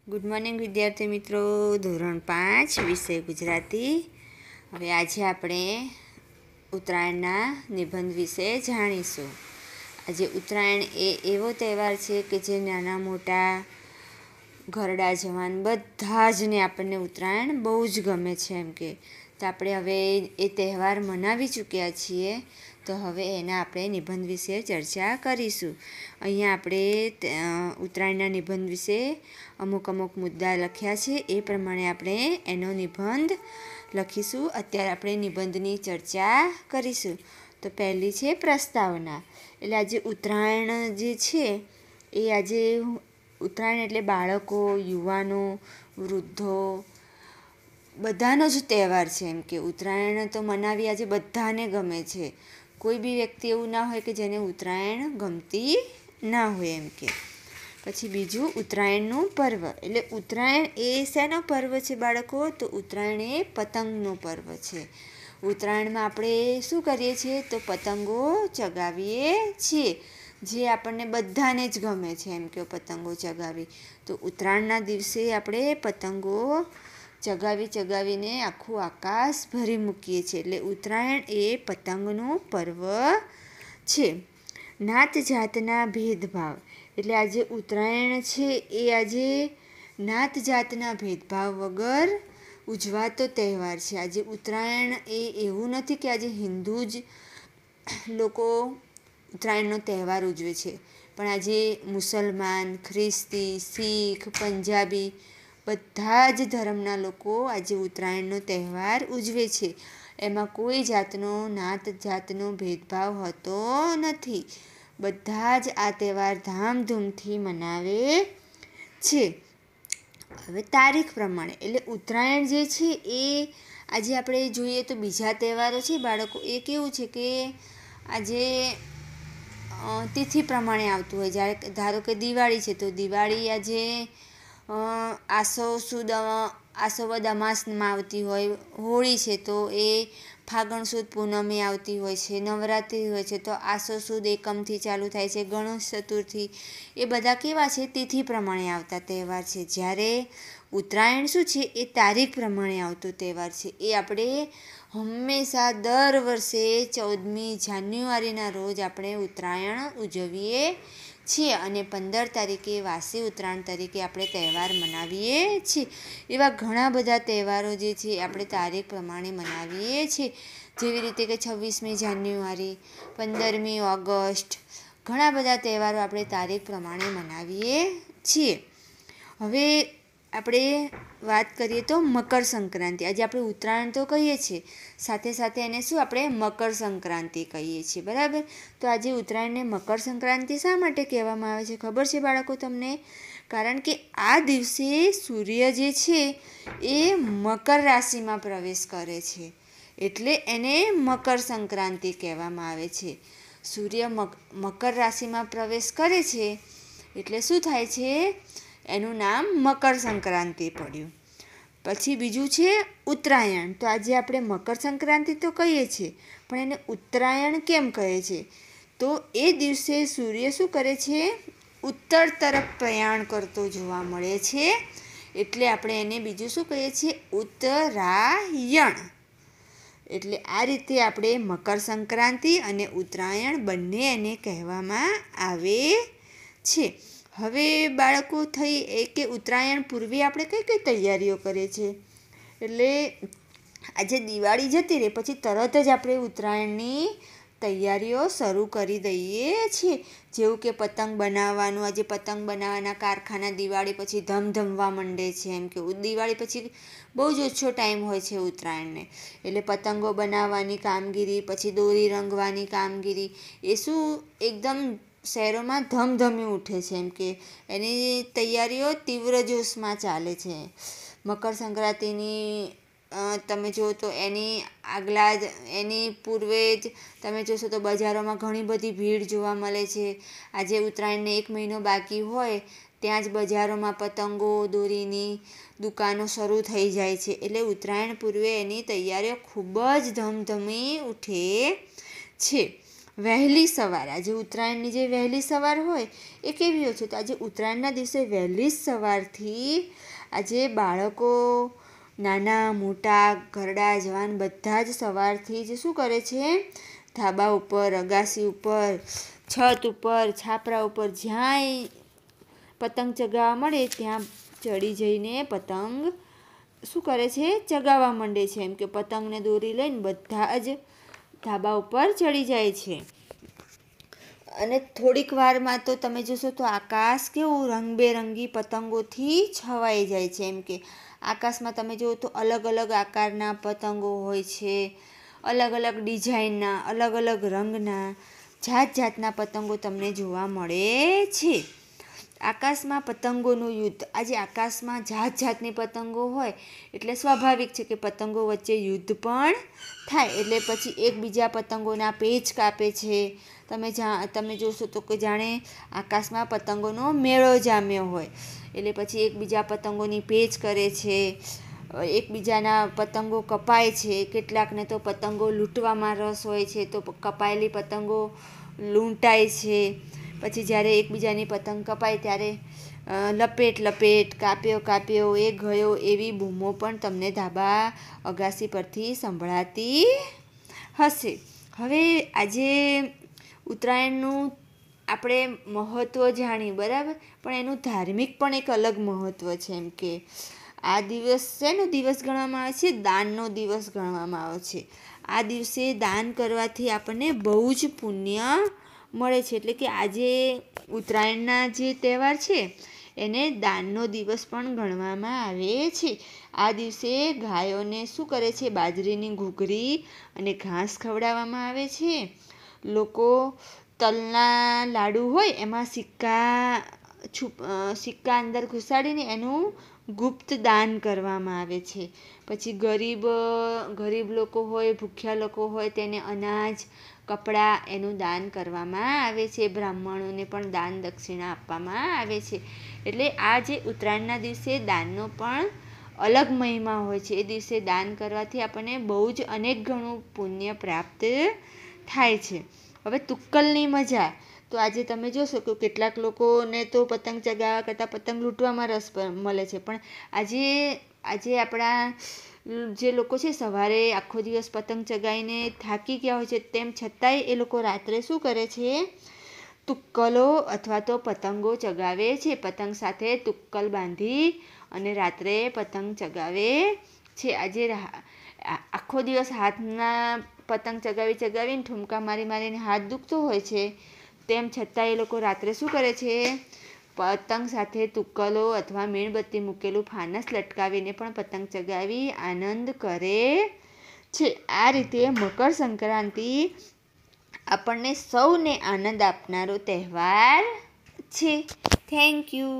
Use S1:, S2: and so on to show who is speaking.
S1: Good morning વિદ્યાર્થી મિત્રો. ધોરણ 5 વિષય ગુજરાતી. હવે આજે આપણે ઉત્તરાયણના નિબંધ વિશે જાણીશું. આજે ઉત્તરાયણ એ એવો તહેવાર છે કે જે નાના મોટા ઘરડા જવાન બધા જને આપણને ઉત્તરાયણ બહુ જ ગમે છે એમ કે. તો આપણે હવે એ તહેવાર મનાવી ચૂક્યા છીએ, તો હવે એના આપણે નિબંધ વિશે ચર્ચા કરીશું. અહીંયા આપણે ઉત્તરાયણના નિબંધ વિશે અમુક મુદ્દા લખ્યા છે, એ પ્રમાણે આપણે એનો નિબંધ લખીશું. અત્યારે આપણે નિબંધની ચર્ચા કરીશું. તો પહેલી છે પ્રસ્તાવના. એટલે આજે ઉત્તરાયણ જે છે એ આજે ઉત્તરાયણ એટલે બાળકો, યુવાનો, વૃદ્ધો બધાનો જ તહેવાર છે એમ કે. ઉત્તરાયણ તો મનાવી આજે બધાને ગમે છે. કોઈ બી વ્યક્તિ એવું ના હોય કે જેને ઉત્તરાયણ ગમતી ના હોય એમ કે. પછી બીજું, ઉત્તરાયણનું પર્વ. એટલે ઉત્તરાયણ એ શેનો પર્વ છે બાળકો? તો ઉત્તરાયણ એ પતંગનો પર્વ છે. ઉત્તરાયણમાં આપણે શું કરીએ છીએ? તો પતંગો ચગાવીએ છીએ, જે આપણને બધાને જ ગમે છે એમ કે પતંગો ચગાવી. તો ઉત્તરાયણના દિવસે આપણે પતંગો ચગાવીને આખું આકાશ ભરી મૂકીએ છીએ. એટલે ઉત્તરાયણ એ પતંગનું પર્વ છે. નાત જાતના ભેદભાવ. એટલે આજે ઉત્તરાયણ છે એ આજે નાત જાતના ભેદભાવ વગર ઉજવાતો તહેવાર છે. આજે ઉત્તરાયણ એ એવું નથી કે આજે હિન્દુ જ લોકો ઉત્તરાયણનો તહેવાર ઉજવે છે, પણ આજે મુસલમાન, ખ્રિસ્તી, શીખ, પંજાબી બધા જ ધર્મના લોકો આજે ઉત્તરાયણનો તહેવાર ઉજવે છે. એમાં કોઈ નાત જાતનો ભેદભાવ હોતો નથી. બધા જ આ તહેવાર ધામધૂમથી મનાવે છે. હવે તારીખ પ્રમાણે, એટલે ઉત્તરાયણ જે છે એ આજે આપણે જોઈએ તો બીજા તહેવારો છે બાળકો, એ કેવું છે કે આજે તિથિ પ્રમાણે આવતું હોય. જ્યારે ધારો કે દિવાળી છે તો દિવાળી આજે આસો વદ અમાસમાં આવતી હોય. હોળી છે તો એ ફાગણ સુદ પૂનમે આવતી હોય છે. નવરાત્રિ હોય છે તો આસો સુદ એકમથી ચાલુ થાય છે. ગણેશ ચતુર્થી, એ બધા કેવા છે? તિથિ પ્રમાણે આવતા તહેવાર છે. જ્યારે ઉત્તરાયણ શું છે? એ તારીખ પ્રમાણે આવતો તહેવાર છે. એ આપણે હંમેશા દર વર્ષે 14મી જાન્યુઆરીના રોજ આપણે ઉત્તરાયણ ઉજવીએ છીએ અને 15 તારીખે વાસી ઉત્તરાયણ તરીકે આપણે તહેવાર મનાવીએ છીએ. એવા ઘણા બધા તહેવારો જે છે આપણે તારીખ પ્રમાણે મનાવીએ છીએ. જેવી રીતે કે 26મી જાન્યુઆરી, 15મી ઓગસ્ટ, ઘણા બધા તહેવારો આપણે તારીખ પ્રમાણે મનાવીએ છીએ. હવે આપણે વાત કરીએ તો મકર સંક્રાંતિ. આજે આપણે ઉત્તરાયણ તો કહીએ છીએ, સાથે સાથે એને શું આપણે મકર સંક્રાંતિ કહીએ છીએ, બરાબર? તો આજે ઉત્તરાયણને મકર સંક્રાંતિ શા માટે કહેવામાં આવે છે ખબર છે બાળકો તમને? કારણ કે આ દિવસે સૂર્ય જે છે એ મકર રાશિમાં પ્રવેશ કરે છે, એટલે એને મકર સંક્રાંતિ કહેવામાં આવે છે. સૂર્ય મકર રાશિમાં પ્રવેશ કરે છે એટલે શું થાય છે? એનું નામ મકર સંક્રાંતિ પડ્યું. પછી બીજું છે ઉત્તરાયણ. તો આજે આપણે મકર સંક્રાંતિ તો કહીએ છીએ, પણ એને ઉત્તરાયણ કેમ કહે છે? તો એ દિવસે સૂર્ય શું કરે છે? ઉત્તર તરફ પ્રયાણ કરતો જોવા મળે છે, એટલે આપણે એને બીજું શું કહીએ છીએ? ઉત્તરાયણ. એટલે આ રીતે આપણે મકર સંક્રાંતિ અને ઉત્તરાયણ બંને એને કહેવામાં આવે છે. હવે બાળકો થઈ એ કે ઉત્તરાયણ પૂર્વે આપણે કઈ કઈ તૈયારીઓ કરીએ છીએ? એટલે આજે દિવાળી જતી રહે પછી તરત જ આપણે ઉત્તરાયણની તૈયારીઓ શરૂ કરી દઈએ છીએ. જેવું કે પતંગ બનાવવાનું. આજે પતંગ બનાવવાના કારખાના દિવાળી પછી ધમધમવા માંડે છે એમ કે. દિવાળી પછી બહુ જ ઓછો ટાઈમ હોય છે ઉત્તરાયણને, એટલે પતંગો બનાવવાની કામગીરી, પછી દોરી રંગવાની કામગીરી, એ શું એકદમ શહેરોમાં ધમધમી ઉઠે છે એમ કે. એની તૈયારીઓ તીવ્ર જોશમાં ચાલે છે. મકર સંક્રાંતિની તમે જુઓ તો એની પૂર્વે જ તમે જોશો તો બજારોમાં ઘણી બધી ભીડ જોવા મળે છે. આજે ઉત્તરાયણને 1 મહિનો બાકી હોય ત્યાં જ બજારોમાં પતંગો, દોરીની દુકાનો શરૂ થઈ જાય છે. એટલે ઉત્તરાયણ પૂર્વે એની તૈયારીઓ ખૂબ જ ધમધમી ઉઠે છે. વહેલી સવાર, આજે ઉત્તરાયણની જે વહેલી સવાર હોય એ કેવી હોય છે? તો આજે ઉત્તરાયણના દિવસે વહેલી સવારથી આજે બાળકો, નાના મોટા, ઘરડા જવાન બધા જ સવારથી જ શું કરે છે? ધાબા ઉપર, અગાસી ઉપર, છત ઉપર, છાપરા ઉપર, જ્યાંય પતંગ ચગાવવા મળે ત્યાં ચડી જઈને પતંગ શું કરે છે? ચગાવવા માંડે છે. એમ કે પતંગને દોરી લઈને બધા જ ધાબા ઉપર ચડી જાય છે. અને થોડીક વારમાં તો તમે જોશો તો આકાશ કેવું રંગબેરંગી પતંગોથી છવાઈ જાય છે. એમ કે આકાશમાં તમે જુઓ તો અલગ અલગ આકારના પતંગો હોય છે, અલગ અલગ ડિઝાઇનના, અલગ અલગ રંગના, જાત જાતના પતંગો તમને જોવા મળે છે. આકાશમાં પતંગોનું યુદ્ધ, આજે આકાશમાં જાત જાતની પતંગો હોય એટલે સ્વાભાવિક છે કે પતંગો વચ્ચે યુદ્ધ પણ થાય. એટલે પછી એકબીજા પતંગોના પેચ કાપે છે. તમે જોશો તો કે જાણે આકાશમાં પતંગોનો મેળો જામ્યો હોય. એટલે પછી એકબીજા પતંગોની પેચ કરે છે, એકબીજાના પતંગો કપાય છે. કેટલાકને તો પતંગો લૂંટવામાં રસ હોય છે તો કપાયેલી પતંગો લૂંટાય છે. પછી જ્યારે એકબીજાની પતંગ કપાય ત્યારે લપેટ લપેટ, કાપ્યો કાપ્યો, એ ગયો, એવી બૂમો પણ તમને ધાબા અગાસી પરથી સંભળાતી હશે. હવે આજે ઉત્તરાયણનું આપણે મહત્ત્વ જાણ્યું, બરાબર, પણ એનું ધાર્મિક પણ એક અલગ મહત્ત્વ છે. એમ કે આ દિવસ શેનો દિવસ ગણવામાં આવે છે? દાનનો દિવસ ગણવામાં આવે છે. આ દિવસે દાન કરવાથી આપણને બહુ જ પુણ્ય મળે છે. એટલે કે આજે ઉત્તરાયણના જે તહેવાર છે એને દાનનો દિવસ પણ ગણવામાં આવે છે. આ દિવસે ગાયોને શું કરે છે? બાજરીની ઘૂઘરી અને ઘાસ ખવડાવવામાં આવે છે. લોકો તલના લાડુ હોય એમાં સિક્કા અંદર ઘુસાડીને એનું ગુપ્ત દાન કરવામાં આવે છે. પછી ગરીબ લોકો હોય, ભૂખ્યા લોકો હોય તેને અનાજ, કપડાં એનું દાન કરવામાં આવે છે. બ્રાહ્મણોને પણ દાન દક્ષિણા આપવામાં આવે છે. એટલે આ જે ઉત્તરાયણના દિવસે દાનનો પણ અલગ મહિમા હોય છે. એ દિવસે દાન કરવાથી આપણને બહુ જ અનેક ગણું પુણ્ય પ્રાપ્ત થાય છે. હવે તુક્કલની મજા, તો આજે તમે જોશો કે કેટલાક લોકોને તો પતંગ ચગાવવા કરતાં પતંગ લૂંટવામાં રસ મળે છે. પણ આજે આપણા જે લોકો છે સવારે આખો દિવસ પતંગ ચગાવીને થાકી ગયા હોય છે, તેમ છતાંય એ લોકો રાત્રે શું કરે છે? તુક્કલો અથવા તો પતંગો ચગાવે છે. પતંગ સાથે તુક્કલ બાંધી અને રાત્રે પતંગ ચગાવે છે. આજે આખો દિવસ હાથના પતંગ ચગાવીને ઠુમકા મારીને હાથ દુખતો હોય છે, તેમ છતાં એ લોકો રાત્રે શું કરે છે? પતંગ સાથે તુક્કલો અથવા મીણબત્તી મૂકેલું ફાનસ લટકાવીને પણ પતંગ ચગાવી આનંદ કરે છે. આ રીતે મકર સંક્રાંતિ આપણને સૌને આનંદ આપનારો તહેવાર છે. Thank you.